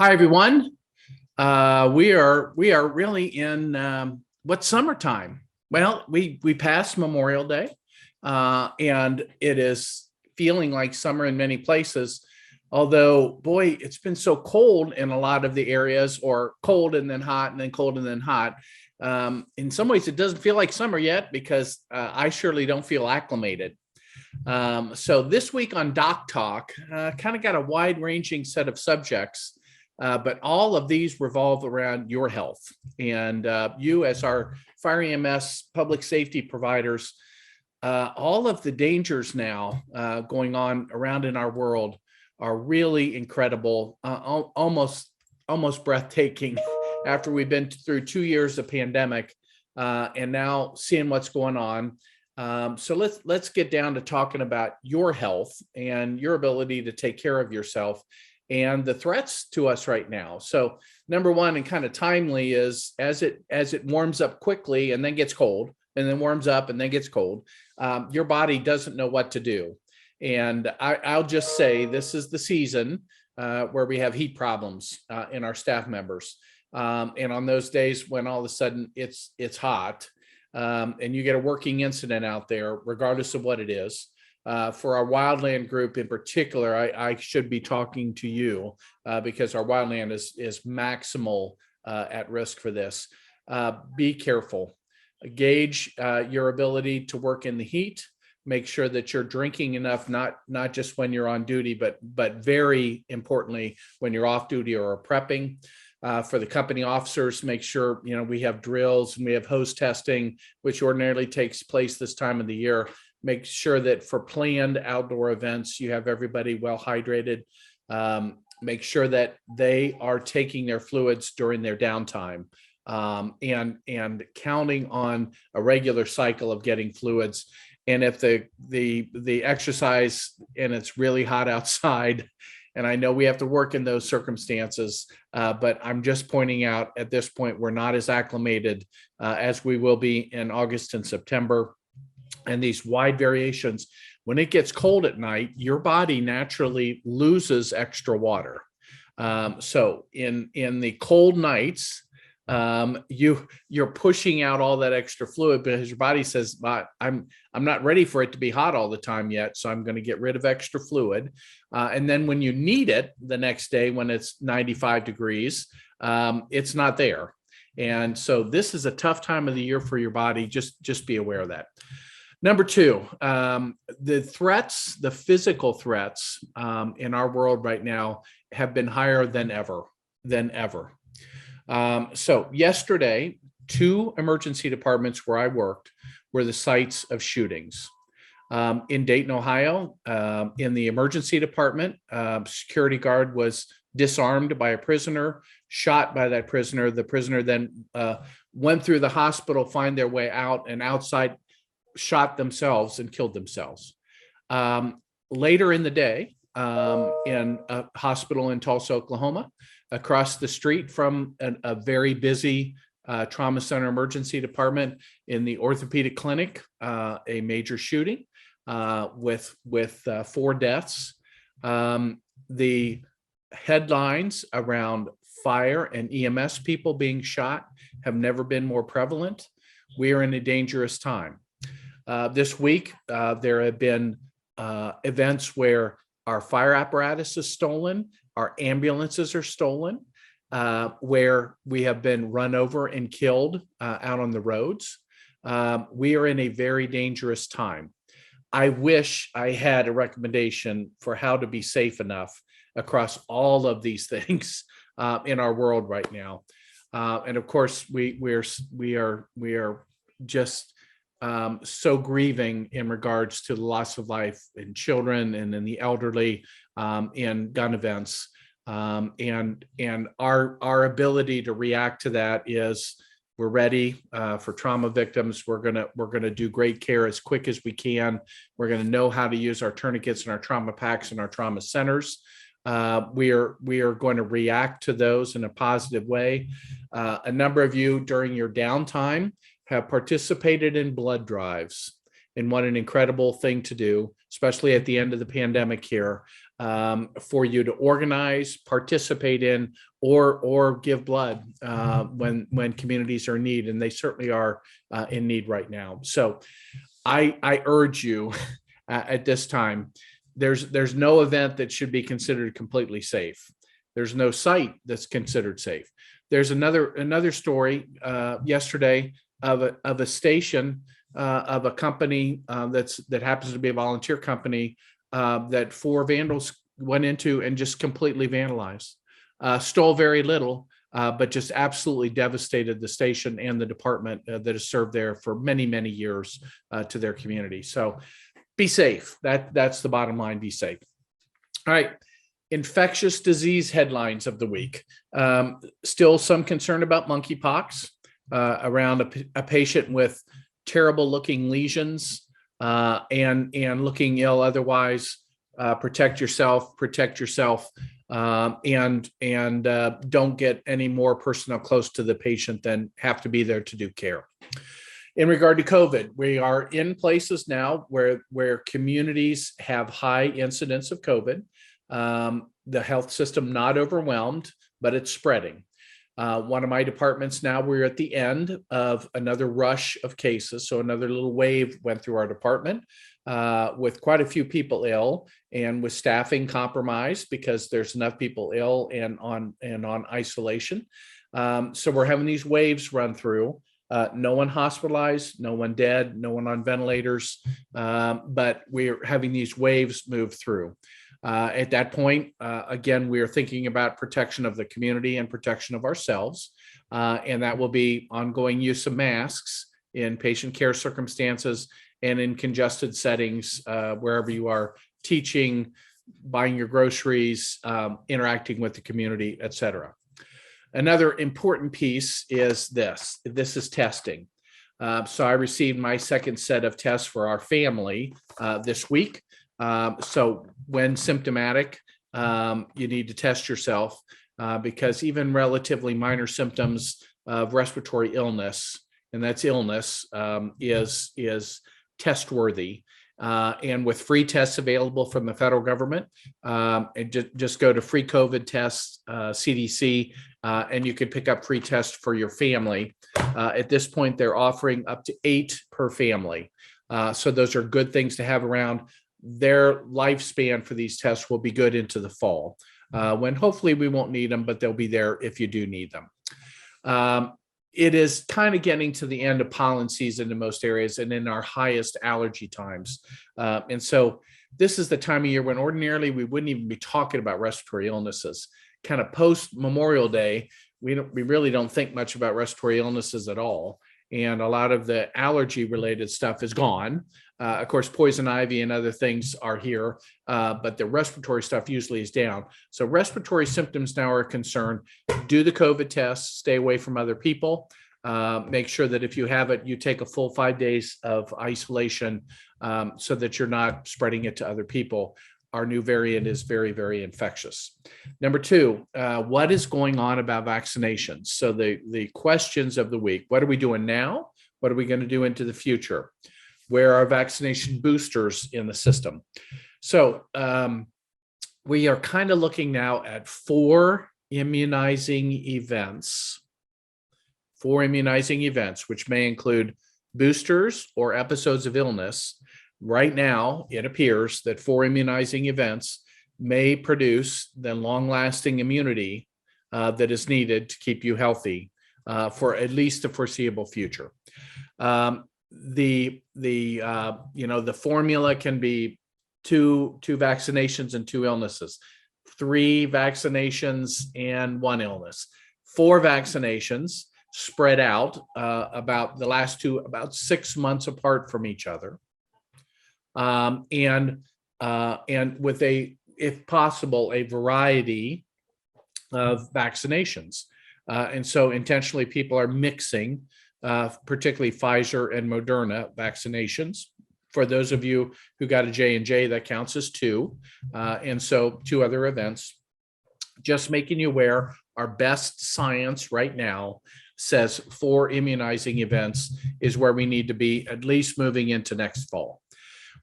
Hi, everyone. We are really in what's summertime. Well, we passed Memorial Day, and it is feeling like summer in many places. Although, boy, it's been so cold in a lot of the areas, or cold and then hot, and then cold and then hot. In some ways, it doesn't feel like summer yet because I surely don't feel acclimated. So this week on Doc Talk, kind of got a wide-ranging set of subjects, but all of these revolve around your health and you as our fire EMS public safety providers. All of the dangers now going on around in our world are really incredible, almost breathtaking. After we've been through 2 years of pandemic, and now seeing what's going on. So let's get down to talking about your health and your ability to take care of yourself and the threats to us right now. So number one, and kind of timely, is as it warms up quickly and then gets cold and then warms up and then gets cold, your body doesn't know what to do. And I'll just say this is the season where we have heat problems in our staff members. And on those days when all of a sudden it's hot, and you get a working incident out there, regardless of what it is. For our wildland group in particular, I should be talking to you because our wildland is maximal at risk for this. Be careful. Gauge your ability to work in the heat. Make sure that you're drinking enough, not just when you're on duty, but very importantly, when you're off duty or prepping. For the company officers, make sure we have drills and we have hose testing, which ordinarily takes place this time of the year. Make sure that for planned outdoor events, you have everybody well hydrated. Make sure that they are taking their fluids during their downtime, and counting on a regular cycle of getting fluids. And if the exercise and it's really hot outside, and I know we have to work in those circumstances, but I'm just pointing out at this point, we're not as acclimated as we will be in August and September. And these wide variations, when it gets cold at night, your body naturally loses extra water. So in the cold nights, you're pushing out all that extra fluid because your body says, I'm not ready for it to be hot all the time yet, so I'm going to get rid of extra fluid. And then when you need it the next day, when it's 95 degrees, it's not there. And so this is a tough time of the year for your body. Just be aware of that. Number two, the threats, the physical threats in our world right now have been higher than ever. So yesterday, two emergency departments where I worked were the sites of shootings. In Dayton, Ohio, in the emergency department, security guard was disarmed by a prisoner, shot by that prisoner. The prisoner then went through the hospital, find their way out, and outside shot themselves and killed themselves. Later in the day, in a hospital in Tulsa, Oklahoma, across the street from a very busy trauma center emergency department in the orthopedic clinic, a major shooting with 4 deaths. The headlines around fire and EMS people being shot have never been more prevalent. We are in a dangerous time. This week, there have been events where our fire apparatus is stolen, our ambulances are stolen, where we have been run over and killed out on the roads. We are in a very dangerous time. I wish I had a recommendation for how to be safe enough across all of these things in our world right now. And of course, we are just so grieving in regards to the loss of life in children and in the elderly, in gun events. And our ability to react to that is we're ready for trauma victims. We're gonna do great care as quick as we can. We're gonna know how to use our tourniquets and our trauma packs and our trauma centers. We are going to react to those in a positive way. A number of you during your downtime have participated in blood drives. and what an incredible thing to do, especially at the end of the pandemic here, for you to organize, participate in, or give blood when communities are in need, and they certainly are in need right now. So I urge you at this time, there's no event that should be considered completely safe. There's no site that's considered safe. There's another story yesterday of a station of a company that happens to be a volunteer company that 4 vandals went into and just completely vandalized, stole very little, but just absolutely devastated the station and the department that has served there for many, many years to their community. So be safe. That's the bottom line. Be safe. All right. Infectious disease headlines of the week. Still some concern about monkeypox around a patient with terrible looking lesions and looking ill otherwise. Protect yourself, and don't get any more personnel close to the patient than have to be there to do care. In regard to COVID, we are in places now where communities have high incidence of COVID. The health system not overwhelmed, but it's spreading. One of my departments now, we're at the end of another rush of cases. So another little wave went through our department with quite a few people ill and with staffing compromised because there's enough people ill and on isolation. So we're having these waves run through. No one hospitalized, no one dead, no one on ventilators, but we're having these waves move through. At that point, again, we are thinking about protection of the community and protection of ourselves, and that will be ongoing use of masks in patient care circumstances and in congested settings, wherever you are teaching, buying your groceries, interacting with the community, et cetera. Another important piece is this. This is testing. So I received my second set of tests for our family this week. So when symptomatic, you need to test yourself because even relatively minor symptoms of respiratory illness, and that's illness, is test worthy. And with free tests available from the federal government, and just go to free COVID tests, CDC, and you can pick up free tests for your family. At this point, they're offering up to 8 per family. So those are good things to have around. Their lifespan for these tests will be good into the fall, when hopefully we won't need them, but they'll be there if you do need them. It is kind of getting to the end of pollen season in most areas and in our highest allergy times. And so this is the time of year when ordinarily we wouldn't even be talking about respiratory illnesses. Kind of post Memorial Day, we really don't think much about respiratory illnesses at all. And a lot of the allergy related stuff is gone. Of course, poison ivy and other things are here, but the respiratory stuff usually is down. So respiratory symptoms now are a concern. Do the COVID test, stay away from other people. Make sure that if you have it, you take a full 5 days of isolation so that you're not spreading it to other people. Our new variant is very, very infectious. Number 2, what is going on about vaccinations? So the questions of the week: what are we doing now? What are we going to do into the future? Where are vaccination boosters in the system? So we are kind of looking now at 4 immunizing events, which may include boosters or episodes of illness. Right now, it appears that 4 immunizing events may produce the long-lasting immunity that is needed to keep you healthy for at least the foreseeable future. The formula can be two vaccinations and 2 illnesses, 3 vaccinations and 1 illness, 4 vaccinations spread out about the last 2 about 6 months apart from each other, and with if possible, a variety of vaccinations. And so intentionally people are mixing particularly Pfizer and Moderna vaccinations. For those of you who got a J&J, that counts as 2. And so 2 other events. Just making you aware, our best science right now says 4 immunizing events is where we need to be, at least moving into next fall.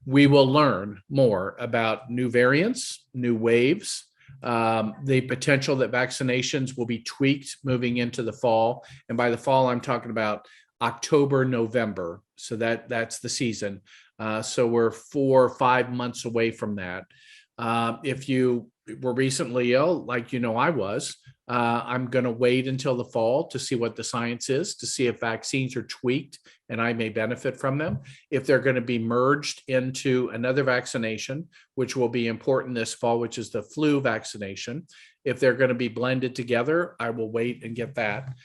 We will learn more about new variants, new waves, the potential that vaccinations will be tweaked moving into the fall. And by the fall, I'm talking about October, November. So that's the season. So we're 4 or 5 months away from that. If you were recently ill, like I was, I'm going to wait until the fall to see what the science is, to see if vaccines are tweaked and I may benefit from them. If they're going to be merged into another vaccination, which will be important this fall, which is the flu vaccination. If they're going to be blended together, I will wait and get that.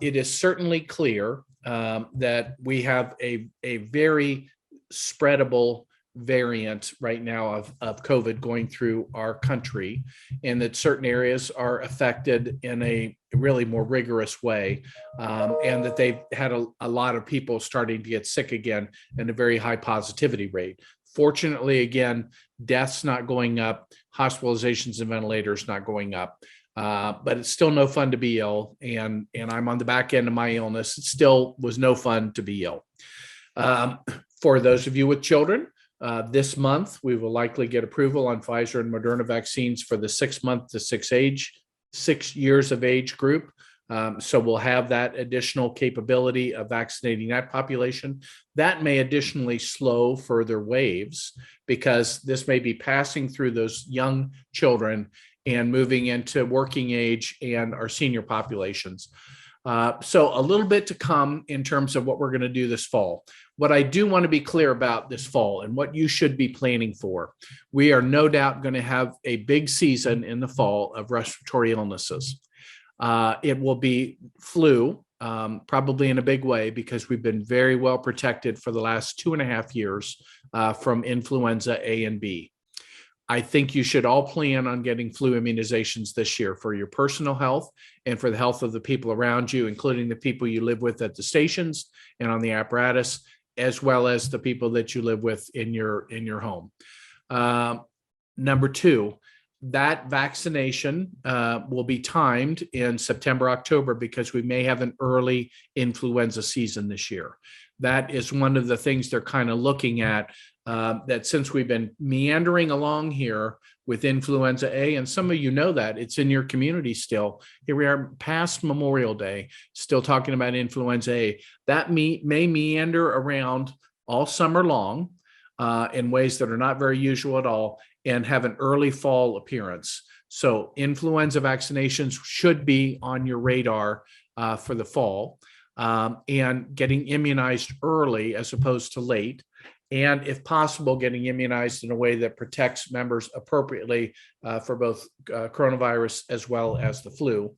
It is certainly clear that we have a very spreadable variant right now of COVID going through our country, and that certain areas are affected in a really more rigorous way, and that they've had a lot of people starting to get sick again and a very high positivity rate. Fortunately, again, deaths not going up, hospitalizations and ventilators not going up. But it's still no fun to be ill, and I'm on the back end of my illness. It still was no fun to be ill. For those of you with children, this month we will likely get approval on Pfizer and Moderna vaccines for the 6 month to 6 years of age group. So we'll have that additional capability of vaccinating that population. That may additionally slow further waves because this may be passing through those young children and moving into working age and our senior populations. So a little bit to come in terms of what we're going to do this fall. What I do want to be clear about this fall and what you should be planning for, we are no doubt going to have a big season in the fall of respiratory illnesses. It will be flu, probably in a big way, because we've been very well protected for the last 2.5 years from influenza A and B. I think you should all plan on getting flu immunizations this year for your personal health and for the health of the people around you, including the people you live with at the stations and on the apparatus, as well as the people that you live with in your home. Number 2, that vaccination will be timed in September, October, because we may have an early influenza season this year. That is one of the things they're kind of looking at, that since we've been meandering along here with influenza A, and some of you know that it's in your community still. Here we are past Memorial Day, still talking about influenza A. That may meander around all summer long in ways that are not very usual at all, and have an early fall appearance. So influenza vaccinations should be on your radar for the fall, and getting immunized early as opposed to late. And if possible, getting immunized in a way that protects members appropriately for both coronavirus as well as the flu.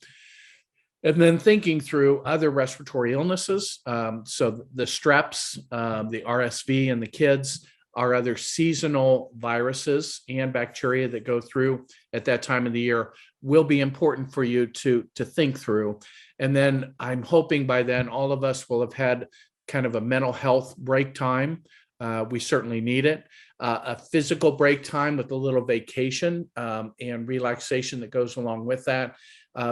And then thinking through other respiratory illnesses. So the streps, the RSV in the kids are other seasonal viruses and bacteria that go through at that time of the year will be important for you to think through. And then I'm hoping by then all of us will have had kind of a mental health break time. We certainly need it. A physical break time with a little vacation and relaxation that goes along with that.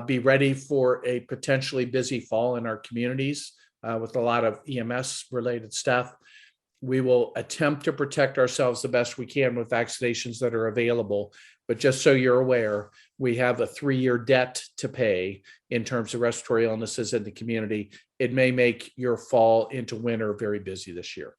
Be ready for a potentially busy fall in our communities with a lot of EMS related stuff. We will attempt to protect ourselves the best we can with vaccinations that are available. But just so you're aware, we have a 3-year debt to pay in terms of respiratory illnesses in the community. It may make your fall into winter very busy this year.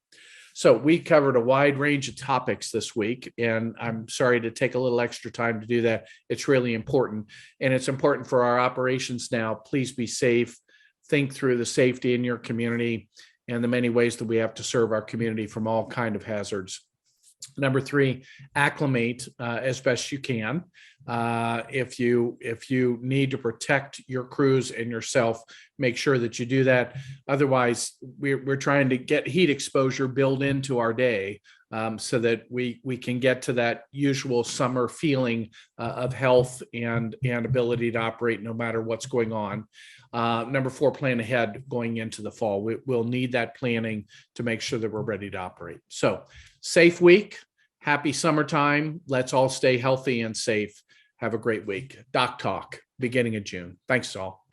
So we covered a wide range of topics this week, and I'm sorry to take a little extra time to do that. It's really important, and it's important for our operations now. Please be safe. Think through the safety in your community and the many ways that we have to serve our community from all kinds of hazards. Number 3, acclimate as best you can. If you need to protect your crews and yourself, make sure that you do that. Otherwise, we're trying to get heat exposure built into our day so that we can get to that usual summer feeling of health and ability to operate no matter what's going on. Number 4, plan ahead going into the fall. We'll need that planning to make sure that we're ready to operate. So safe week, happy summertime. Let's all stay healthy and safe. Have a great week. DocTalk, beginning of June. Thanks all.